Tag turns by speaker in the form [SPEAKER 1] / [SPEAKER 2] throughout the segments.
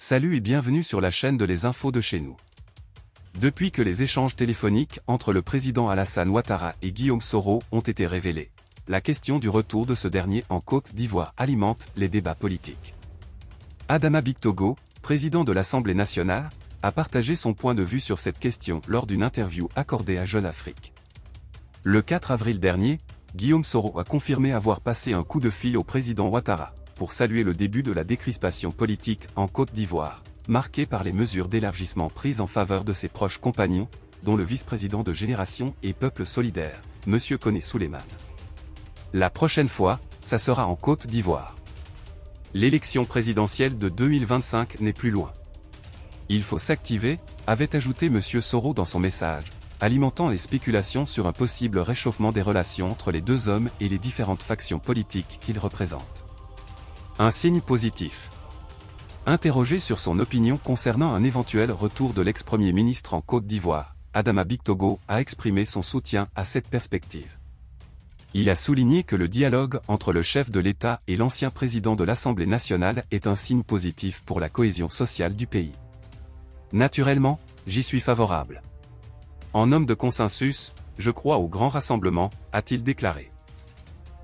[SPEAKER 1] Salut et bienvenue sur la chaîne de Les Infos de chez nous. Depuis que les échanges téléphoniques entre le président Alassane Ouattara et Guillaume Soro ont été révélés, la question du retour de ce dernier en Côte d'Ivoire alimente les débats politiques. Adama Bictogo, président de l'Assemblée nationale, a partagé son point de vue sur cette question lors d'une interview accordée à Jeune Afrique. Le 4 avril dernier, Guillaume Soro a confirmé avoir passé un coup de fil au président Ouattara pour saluer le début de la décrispation politique en Côte d'Ivoire, marquée par les mesures d'élargissement prises en faveur de ses proches compagnons, dont le vice-président de Génération et Peuple Solidaire, M. Koné Souleymane. La prochaine fois, ça sera en Côte d'Ivoire. L'élection présidentielle de 2025 n'est plus loin. Il faut s'activer, avait ajouté M. Soro dans son message, alimentant les spéculations sur un possible réchauffement des relations entre les deux hommes et les différentes factions politiques qu'ils représentent. Un signe positif. Interrogé sur son opinion concernant un éventuel retour de l'ex-premier ministre en Côte d'Ivoire, Adama Bictogo a exprimé son soutien à cette perspective. Il a souligné que le dialogue entre le chef de l'État et l'ancien président de l'Assemblée nationale est un signe positif pour la cohésion sociale du pays. Naturellement, j'y suis favorable. En homme de consensus, je crois au grand rassemblement, a-t-il déclaré.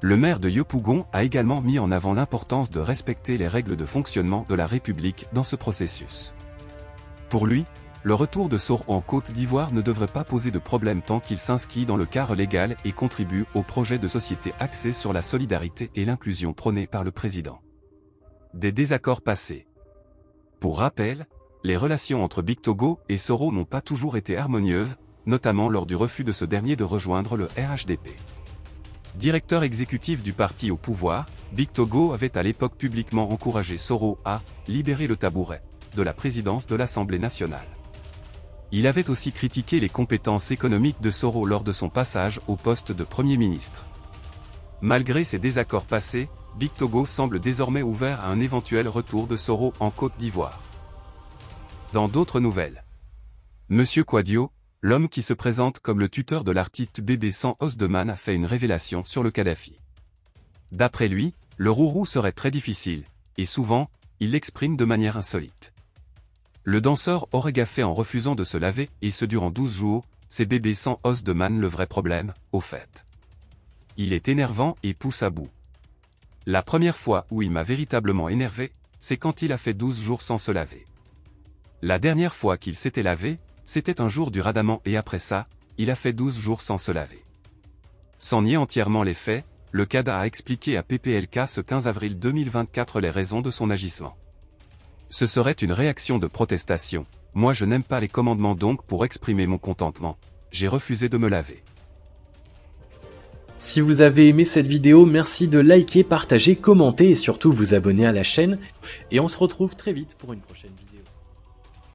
[SPEAKER 1] Le maire de Yopougon a également mis en avant l'importance de respecter les règles de fonctionnement de la République dans ce processus. Pour lui, le retour de Soro en Côte d'Ivoire ne devrait pas poser de problème tant qu'il s'inscrit dans le cadre légal et contribue au projet de société axé sur la solidarité et l'inclusion prôné par le président. Des désaccords passés. Pour rappel, les relations entre Bictogo et Soro n'ont pas toujours été harmonieuses, notamment lors du refus de ce dernier de rejoindre le RHDP. Directeur exécutif du parti au pouvoir, Bictogo avait à l'époque publiquement encouragé Soro à « libérer le tabouret » de la présidence de l'Assemblée nationale. Il avait aussi critiqué les compétences économiques de Soro lors de son passage au poste de Premier ministre. Malgré ces désaccords passés, Bictogo semble désormais ouvert à un éventuel retour de Soro en Côte d'Ivoire. Dans d'autres nouvelles, M. Quadio, l'homme qui se présente comme le tuteur de l'artiste Bébé Sans Osdeman a fait une révélation sur le Kadhafi. D'après lui, le rourou serait très difficile, et souvent, il l'exprime de manière insolite. Le danseur aurait gaffé en refusant de se laver, et ce durant 12 jours, c'est Bébé Sans Osdeman le vrai problème, au fait. Il est énervant et pousse à bout. La première fois où il m'a véritablement énervé, c'est quand il a fait 12 jours sans se laver. La dernière fois qu'il s'était lavé, c'était un jour du Ramadan et après ça, il a fait 12 jours sans se laver. Sans nier entièrement les faits, le CADA a expliqué à PPLK ce 15 avril 2024 les raisons de son agissement. Ce serait une réaction de protestation. Moi je n'aime pas les commandements donc pour exprimer mon contentement, j'ai refusé de me laver.
[SPEAKER 2] Si vous avez aimé cette vidéo, merci de liker, partager, commenter et surtout vous abonner à la chaîne. Et on se retrouve très vite pour une prochaine vidéo.